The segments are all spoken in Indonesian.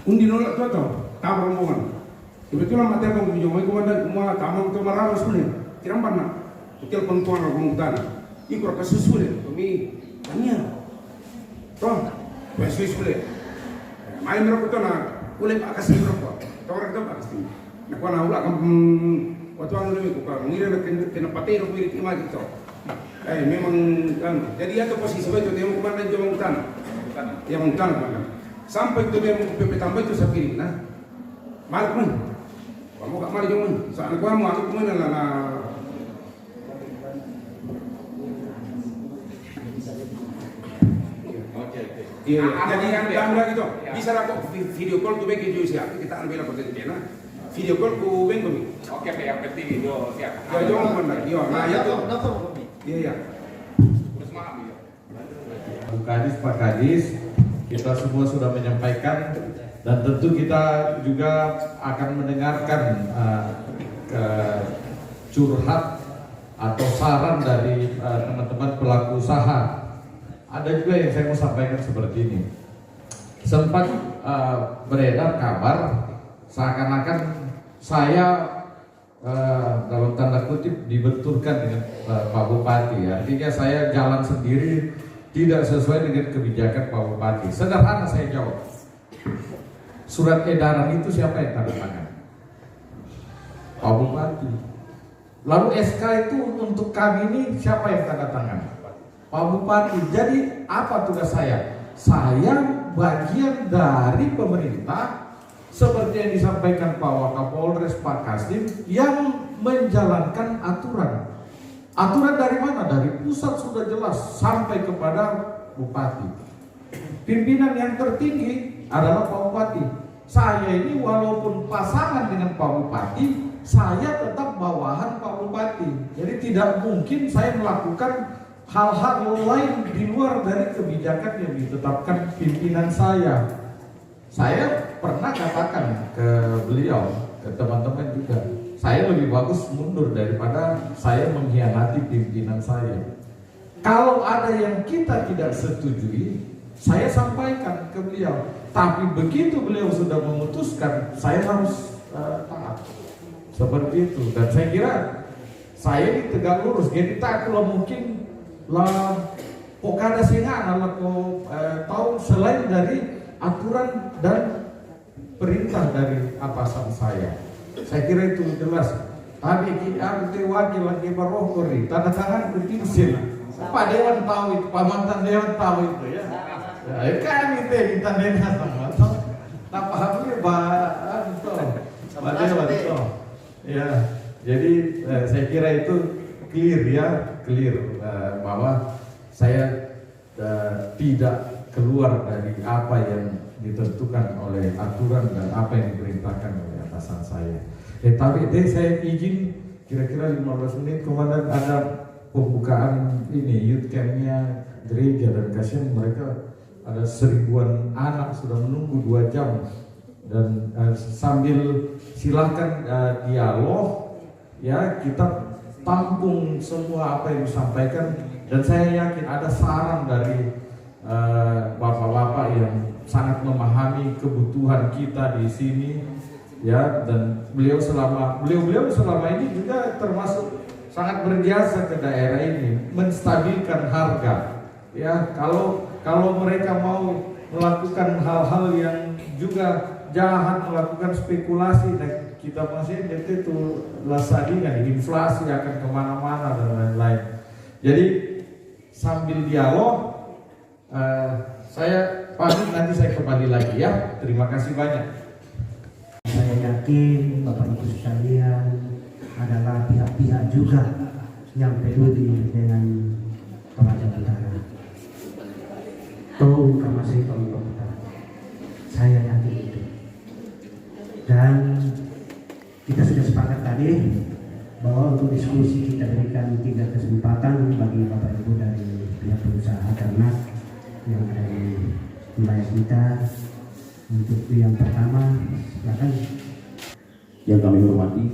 Undi nolak tuh atau tahu rombongan. Kebetulan mati abang bijong mai komandan semua tamu itu marah sulit. Tiram pana. Hotel pentuan orang utara. Ikut kasus sulit. Kami tanya. Toh, masih sulit. Main merokok tuh nak. Boleh pak kasih merokok. Tahu orang tu pak kasih. Nak kau nak ulah kampung waktu anu lebih tukar. Mengira nak kena patero milik imah gitu. Memang kan. Jadi ada posisi itu dia komandan Jawa Utara. Yang utara komandan. Sampai itu dia PP tambah itu saya pilih. Nah, malu pun. Kamu gak malu jangan. Soalnya kamu aku kemana lah. Iya, jadi yang bilang gitu, bisa lah kok video call tuh bagi siapa kita ambil apa tadi nah, video call ku beng kami. Oke, yang penting itu siap. Ya jangan benar, iya, nah ya tuh. Iya. Terus malam ya. Bu Kadis, Pak Kadis, kita semua sudah menyampaikan dan tentu kita juga akan mendengarkan curhat atau saran dari teman-teman pelaku usaha. Ada juga yang saya mau sampaikan seperti ini. Sempat beredar kabar seakan-akan saya dalam tanda kutip dibenturkan dengan Pak Bupati. Artinya saya jalan sendiri tidak sesuai dengan kebijakan Pak Bupati. Sederhana saya jawab. Surat edaran itu siapa yang tanda tangan? Pak Bupati. Lalu SK itu untuk kami ini siapa yang tanda tangan? Pak Bupati. Jadi apa tugas saya? Saya bagian dari pemerintah seperti yang disampaikan Pak Wakapolres, Pak Kasdim yang menjalankan aturan. Aturan dari mana? Dari pusat sudah jelas sampai kepada Bupati. Pimpinan yang tertinggi adalah Pak Bupati. Saya ini walaupun pasangan dengan Pak Bupati, saya tetap bawahan Pak Bupati. Jadi tidak mungkin saya melakukan hal-hal lain di luar dari kebijakan yang ditetapkan pimpinan saya. Saya pernah katakan ke beliau, ke teman-teman juga, saya lebih bagus mundur daripada saya mengkhianati pimpinan saya. Kalau ada yang kita tidak setujui, saya sampaikan ke beliau. Tapi begitu beliau sudah memutuskan, saya harus taat. Seperti itu. Dan saya kira saya ini tegak lurus. Jadi tak kalau mungkin lah kok kada singa lah kok tahu selain dari aturan dan perintah dari atasan saya kira itu jelas. Tapi kita wakil lagi barokori tanda tangan kutinsil. Pak Dewan tahu itu, Pak mantan Dewan tahu itu ya. Ya kami kita dengar sama tak pahamnya Pak Dewan itu. Ya, jadi saya kira itu clear bahwa saya tidak keluar dari apa yang ditentukan oleh aturan dan apa yang diperintahkan oleh atasan saya. Tapi saya izin kira-kira 15 menit komandan ada pembukaan ini youth campnya gereja dan kasihan mereka ada 1000-an anak sudah menunggu 2 jam dan sambil silahkan dialog ya kita tampung semua apa yang disampaikan dan saya yakin ada saran dari bapak-bapak yang sangat memahami kebutuhan kita di sini ya dan beliau selama ini juga termasuk sangat berjasa ke daerah ini menstabilkan harga ya kalau mereka mau melakukan hal-hal yang juga jahat melakukan spekulasi dan kita masih itu lasadingan inflasi akan kemana-mana dan lain-lain. Jadi sambil dialog saya pamit nanti saya kembali lagi ya. Terima kasih banyak. Saya yakin Bapak Ibu sekalian adalah pihak-pihak juga yang peduli dengan Penajam Utara. Tolong masih tolong saya yakin itu. Dan kita sudah sepakat tadi bahwa untuk diskusi kita berikan 3 kesempatan bagi Bapak Ibu dari pihak pengusaha karena yang ada di wilayah kita. Untuk yang pertama, silakan. Yang kami hormati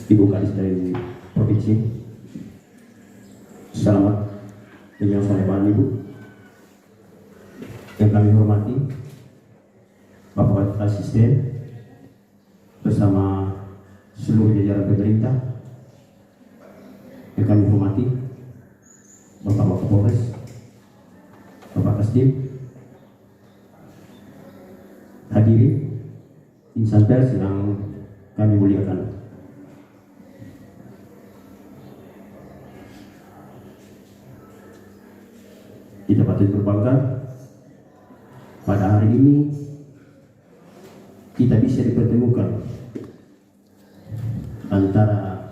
Ibu Kadis dari Provinsi. Selamat menjalankan Ibu. yang kami hormati Bapak Asisten bersama seluruh jajaran pemerintah, yang kami hormati Bapak Wakapolres, Bapak Kasdim, hadirin insan pers yang kami muliakan. Kita patut berbangga pada hari ini kita bisa dipertemukan antara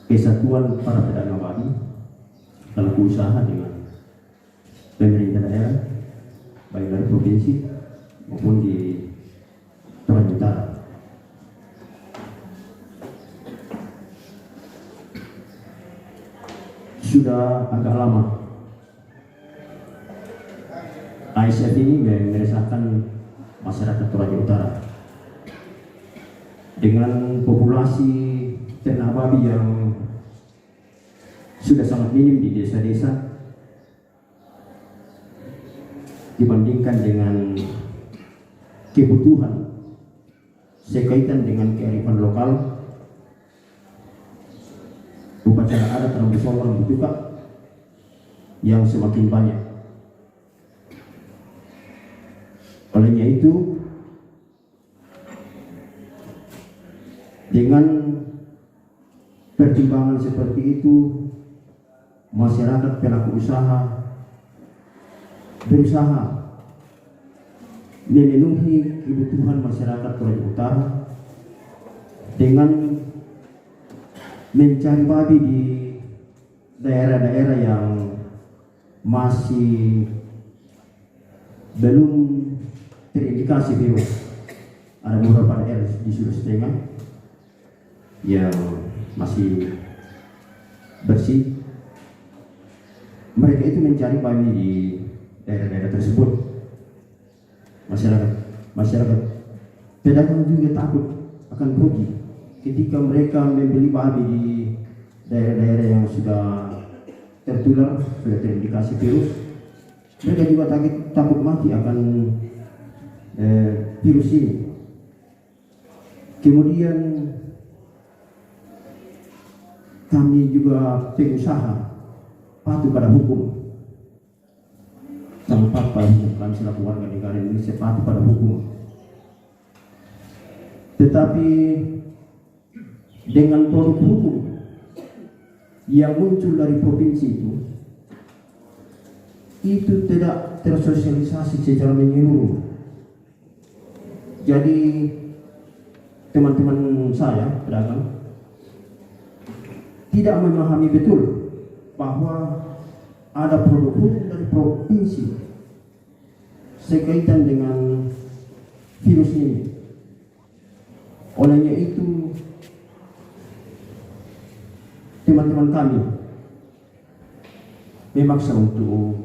kesatuan para pedagang babi, pelaku usaha dengan pemerintah daerah, baik dari provinsi maupun di Toraja Utara. Sudah agak lama ASF ini meresahkan masyarakat Toraja Utara dengan populasi ternak babi yang sudah sangat minim di desa-desa dibandingkan dengan kebutuhan sekaitan dengan kearifan lokal, upacara adat tradisional Rambu Tuka yang semakin banyak. Olehnya itu, dengan pertimbangan seperti itu, masyarakat pelaku usaha berusaha memenuhi kebutuhan masyarakat Toraja Utara dengan mencari babi di daerah-daerah yang masih belum terindikasi virus. Ada beberapa daerah di Sulawesi Tengah yang masih bersih. Mereka itu mencari babi di daerah-daerah tersebut. Masyarakat pedagang juga takut akan rugi ketika mereka membeli babi di daerah-daerah yang sudah tertular, sudah terindikasi virus. Mereka juga takut mati akan virus ini. Kemudian kami juga pengusaha patuh pada hukum. Tanpa kami selaku warga negara Indonesia patuh pada hukum. Tetapi dengan produk hukum yang muncul dari provinsi itu tidak tersosialisasi secara menyeluruh. Jadi teman-teman saya pedagang tidak memahami betul bahwa ada produk hukum dari provinsi sekaitan dengan virus ini. Olehnya itu, teman-teman kami memaksa untuk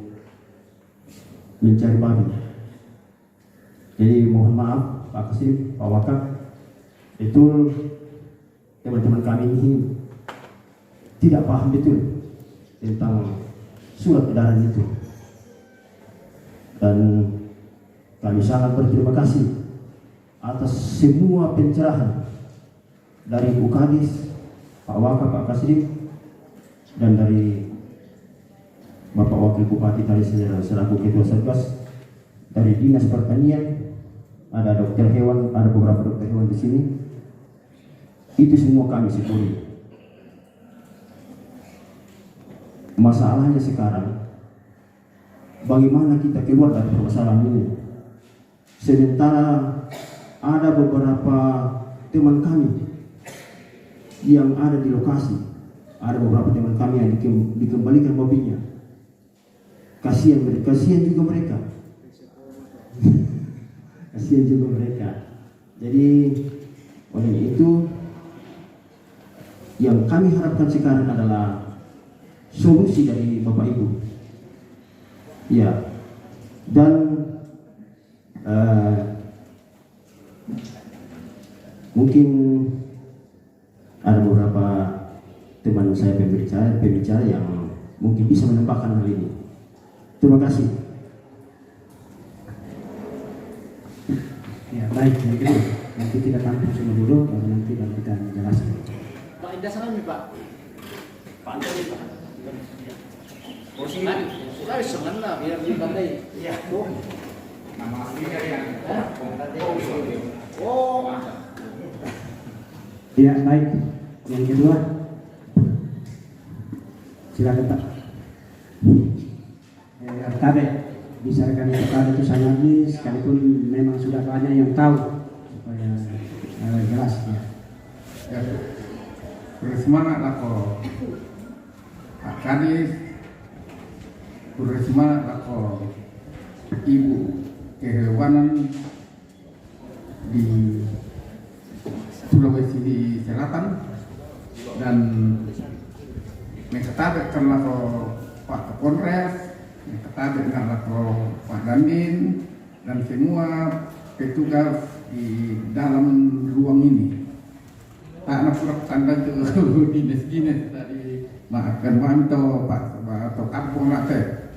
mencari babi. Jadi mohon maaf Pak Kasdim, Pak Wakap, betul teman-teman kami ini tidak paham betul tentang surat edaran itu. Dan kami sangat berterima kasih atas semua pencerahan dari Bu Kadis, Pak Wakap, Pak Kasdim, dan dari Bapak Wakil Bupati tadi selaku Ketua Satgas, dari Dinas Pertanian, ada dokter hewan, ada beberapa dokter hewan di sini. Itu semua kami syukuri. Masalahnya sekarang, bagaimana kita keluar dari permasalahan ini? Sementara ada beberapa teman kami yang ada di lokasi, ada beberapa teman kami yang dikembalikan babinya. Kasihan juga mereka. Kasihan juga mereka. Jadi oleh itu yang kami harapkan sekarang adalah solusi dari Bapak Ibu. Ya. Dan mungkin ada beberapa teman saya pembicara yang mungkin bisa menambahkan hal ini. Terima kasih. Ya baik, yang kedua nanti kita tampung semua dulu, baru nanti baru kita jelaskan. Pak Indah Salami Pak. Pak Indah Pak. Kursi Sekali senang lah biar dipandai. Iya. nama aslinya yang Oh. Ya baik, yang kedua silakan Pak. RKB bisa rekan RKB itu sangat sekalipun memang sudah banyak yang tahu supaya jelas ya. Semangat lah kok Pak Kadis, semangat lah kok Ibu Kehewanan di Sulawesi Selatan dan mengetahui lah kok Pak Kapolres, mengetahui lah kok Pak Dandin dan semua petugas di dalam ruang ini. Tak nak pura tanda tu dinas-dinas dari maafkan Wanto Pak atau kampung lah teh.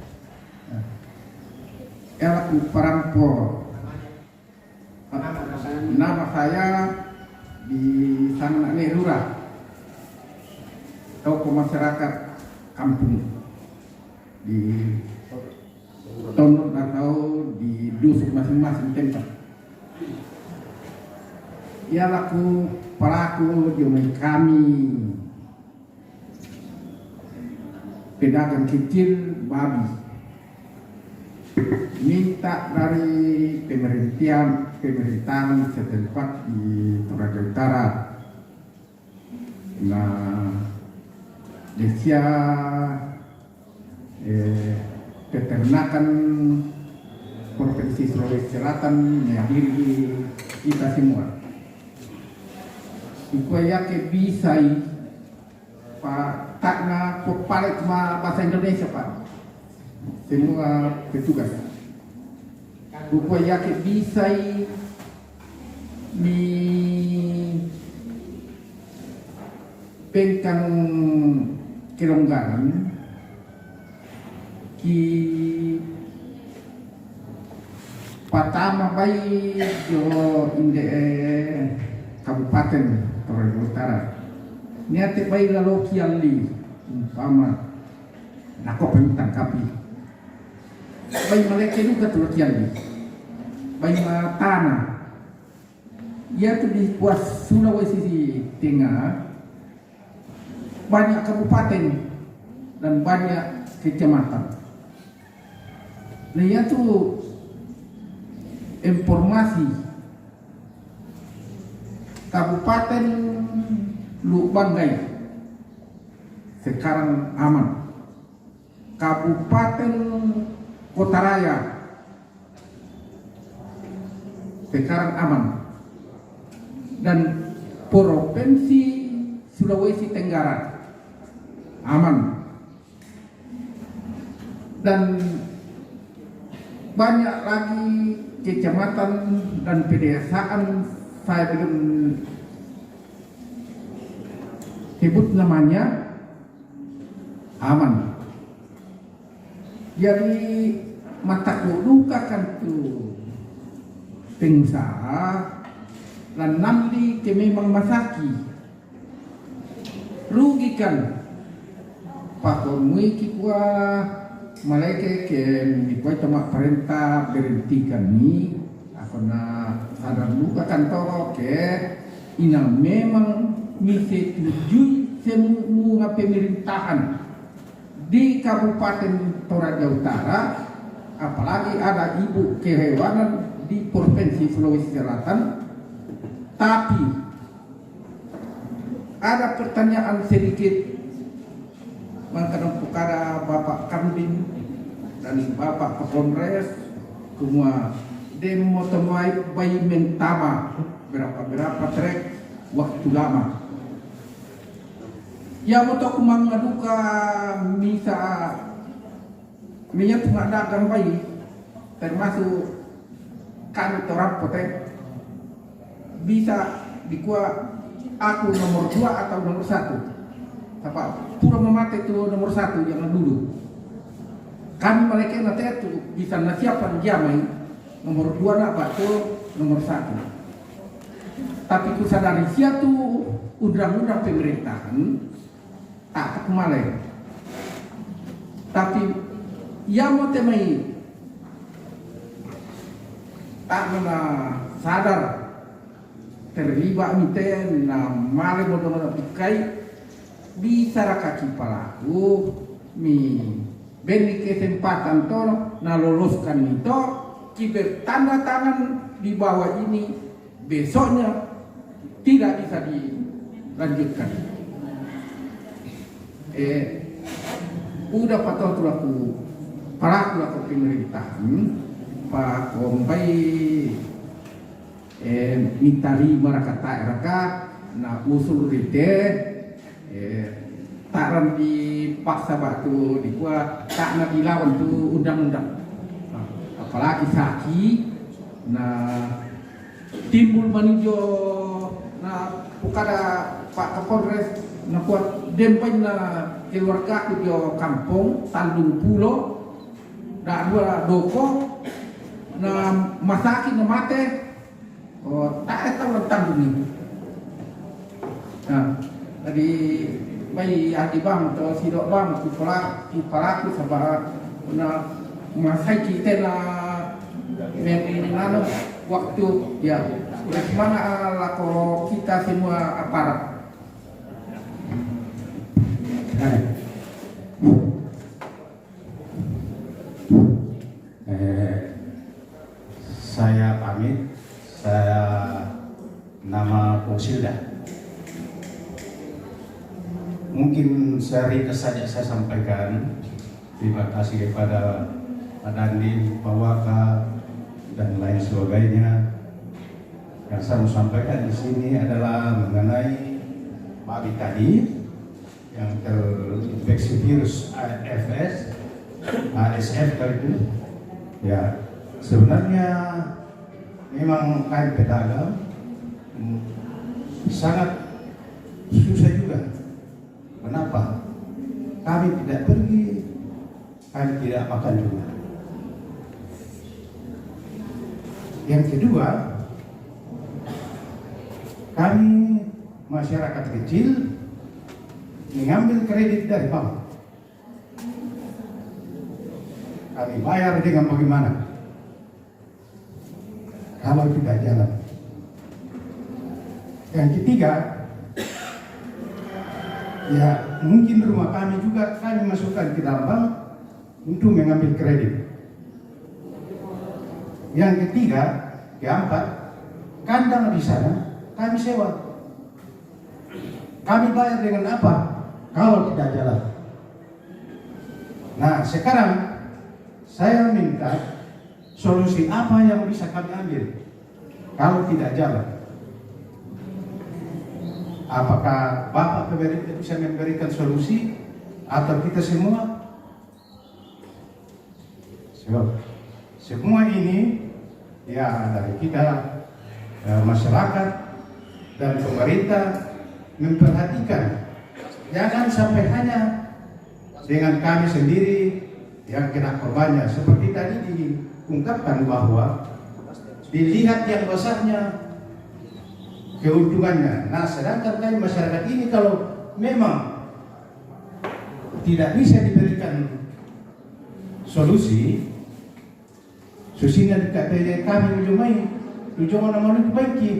Elaku Parampo. Nama saya di sana Lurah. Tokoh masyarakat kampung di Tonot atau di dusun masing-masing tempat. Ia laku pelaku jumlah kami pedagang kecil babi minta dari pemerintahan setempat di Toraja Utara Desa peternakan Provinsi Sulawesi Selatan menghadiri kita semua. Supaya ke bisa Pak takna palet bahasa Indonesia Pak semua petugas supaya ke bisa di pengkang kelonggaran di pertama bayi jo inde Kabupaten Toraja Utara. Niate bayi lalu kiali umpama nakok tangkapi. Bayi mereka juga tuh kiali. Bayi tanah. Ia tuh di puas Sulawesi Tengah banyak kabupaten dan banyak kecamatan. Nah ia tuh informasi Kabupaten Lubanggai sekarang aman. Kabupaten Kotaraya sekarang aman. Dan Provinsi Sulawesi Tenggara aman. Dan banyak lagi kecamatan dan pedesaan saya belum sebut namanya aman. Jadi mata luka kan tuh pengusaha dan nanti ke memang masaki rugikan Pak Kormui kikwa mereka ke dikuai temak perintah berhentikan ni karena sadar luka kan toro ke ina memang misi tujuh semua pemerintahan di Kabupaten Toraja Utara, apalagi ada Ibu Kehewanan di Provinsi Sulawesi Selatan. Tapi ada pertanyaan sedikit mengkenal kepada Bapak Kambing dan Bapak Kapolres semua demo temai bayi mentama berapa trek waktu lama. Ya mau tahu mengaduka misa minyak dagang bayi termasuk kami orang potek bisa dikuat aku nomor 2 atau nomor 1 apa pura memate itu nomor 1 jangan dulu kami mereka nanti itu bisa nasiapan jamai nomor 2 nak batu nomor 1. Tapi kusadari siatu undang-undang pemerintahan tak kemana. Tapi ia mau temai tak mana sadar terlibat miten na male bodoh pikai bisa kaki pelaku mi beri kesempatan tono na loloskan itu kiber tanda tangan di bawah ini besoknya tidak bisa dilanjutkan. Udah patah tulaku pelaku pemerintahan Pak Kompai mitari marakata raka na usul rite takran di paksa batu di kuat tak na dilawan tu undang-undang apalagi saki na timbul manijo na pukada Pak Kapolres na kuat dempeng na keluarga di kampung Tandung Pulo da dua doko na masaki na mate tak tahu tentang ini. Nah, tadi bayi hati bang atau sidok bang kupalaku sabah na masaki kita na mengenai waktu ya bagaimana lah kalau kita semua aparat. Saya pamit. Saya nama Posilda. Mungkin ringkas saja saya sampaikan. Terima kasih kepada Pak Dandim, Pak Waka, dan lain sebagainya. Yang saya mau sampaikan di sini adalah mengenai Pak Abi tadi yang terinfeksi virus ASF kali itu. Ya, sebenarnya memang kami pedagang sangat susah juga. Kenapa? Kami tidak pergi, kami tidak makan juga. Yang kedua, kami masyarakat kecil mengambil kredit dari bank. Kami bayar dengan bagaimana? Kalau tidak jalan. Yang ketiga, ya mungkin rumah kami juga kami masukkan ke dalam bank untuk mengambil kredit. Yang ketiga, keempat, kandang di sana kami sewa. Kami bayar dengan apa? Kalau tidak jalan. Nah, sekarang saya minta solusi apa yang bisa kami ambil kalau tidak jalan? Apakah Bapak pemerintah bisa memberikan solusi atau kita semua? Semua ini ya dari kita masyarakat dan pemerintah memperhatikan, jangan sampai hanya dengan kami sendiri yang kena korbannya. Seperti tadi diungkapkan bahwa dilihat yang besarnya keuntungannya. Nah, sedangkan kami masyarakat ini kalau memang tidak bisa diberikan solusi, susina dikatakan kami menjumai tujuan nama itu baiki.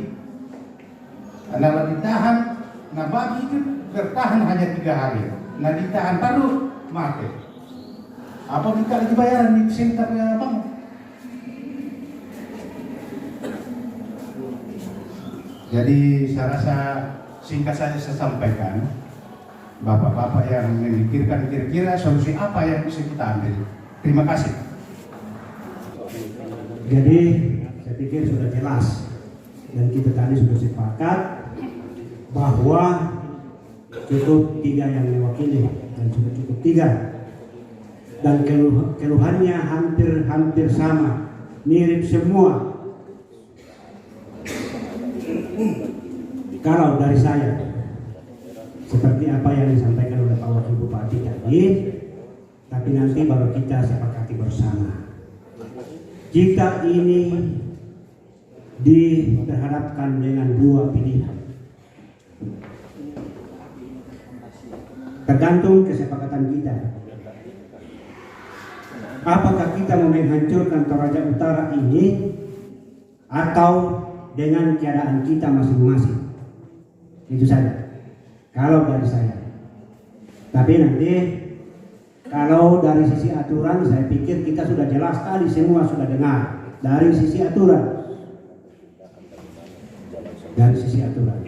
Nah, ditahan, nah bagi itu bertahan hanya 3 hari. Nah, ditahan baru mati. Apa kita lagi bayaran di sini tapi bang? Jadi saya rasa singkat saja saya sampaikan, bapak-bapak yang memikirkan kira-kira solusi apa yang bisa kita ambil. Terima kasih. Jadi saya pikir sudah jelas dan kita tadi sudah sepakat bahwa cukup 3 yang mewakili dan sudah cukup 3 dan keluhannya hampir sama, mirip semua. Kalau dari saya seperti apa yang disampaikan oleh Pak Wakil Bupati tadi, tapi nanti baru kita sepakati bersama. Kita ini diperhadapkan dengan dua pilihan. Tergantung kesepakatan kita. Apakah kita mau menghancurkan Toraja Utara ini atau dengan keadaan kita masing-masing? Itu saja. Kalau dari saya. Tapi nanti kalau dari sisi aturan, saya pikir kita sudah jelas tadi, semua sudah dengar. Dari sisi aturan. Dari sisi aturan.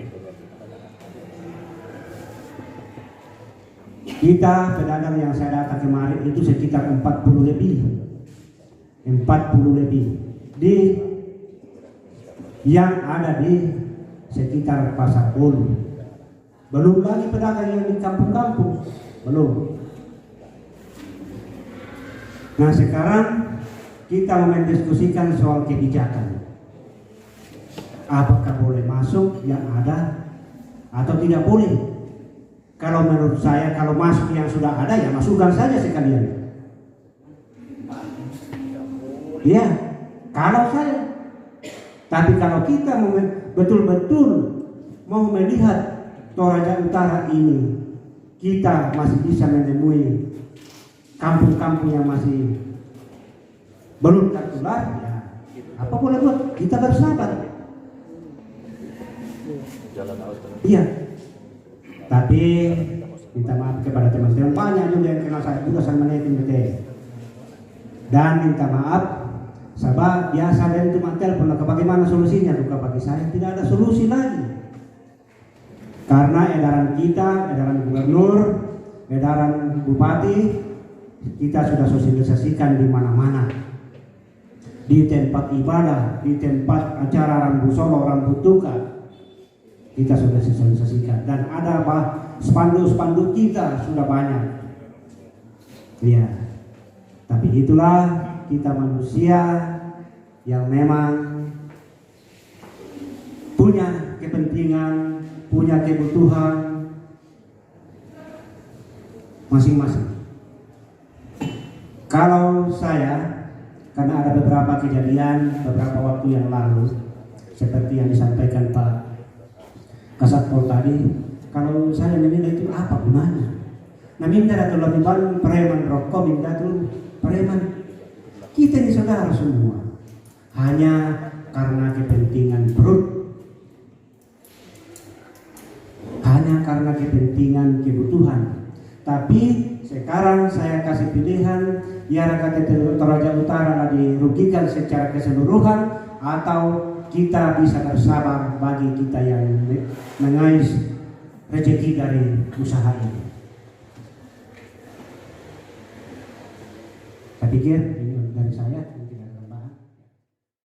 Kita pedagang yang saya data kemarin itu sekitar 40 lebih. 40 lebih. Yang ada di sekitar Pasar Bolu. Belum lagi pedagang yang di kampung-kampung. Belum. Nah sekarang kita mendiskusikan soal kebijakan. Apakah boleh masuk yang ada atau tidak boleh? Kalau menurut saya kalau masuk yang sudah ada ya masukkan saja sekalian. Ya, kalau saya. Tapi kalau kita betul-betul mau melihat Toraja Utara ini, kita masih bisa menemui kampung-kampung yang masih belum tertular, ya apa boleh buat? Kita bersabar. Iya. Tapi minta maaf kepada teman-teman, banyak juga yang kenal saya juga sama netin. Dan minta maaf, sebab biasa dan itu telepon, bagaimana solusinya? Luka bagi saya tidak ada solusi lagi. Karena edaran kita, edaran gubernur, edaran bupati, kita sudah sosialisasikan di mana-mana, di tempat ibadah, di tempat acara Rambu Solo, Rambu Tuka, kita sudah sosialisasikan. Dan ada spanduk-spanduk kita sudah banyak. Ya, tapi itulah kita manusia yang memang punya kepentingan, punya kebutuhan masing-masing. Kalau saya, karena ada beberapa kejadian beberapa waktu yang lalu, seperti yang disampaikan Pak Kasatpol tadi, kalau saya menilai itu apa gunanya? Nah minta atau lebih banyak preman rokok, minta tuh preman. Kita ini saudara semua, hanya karena kepentingan perut, hanya karena kepentingan kebutuhan. Tapi sekarang saya kasih pilihan, ya rakyat Toraja Utara dirugikan secara keseluruhan atau kita bisa bersabar bagi kita yang mengais rezeki dari usaha ini. Saya pikir ini dari saya.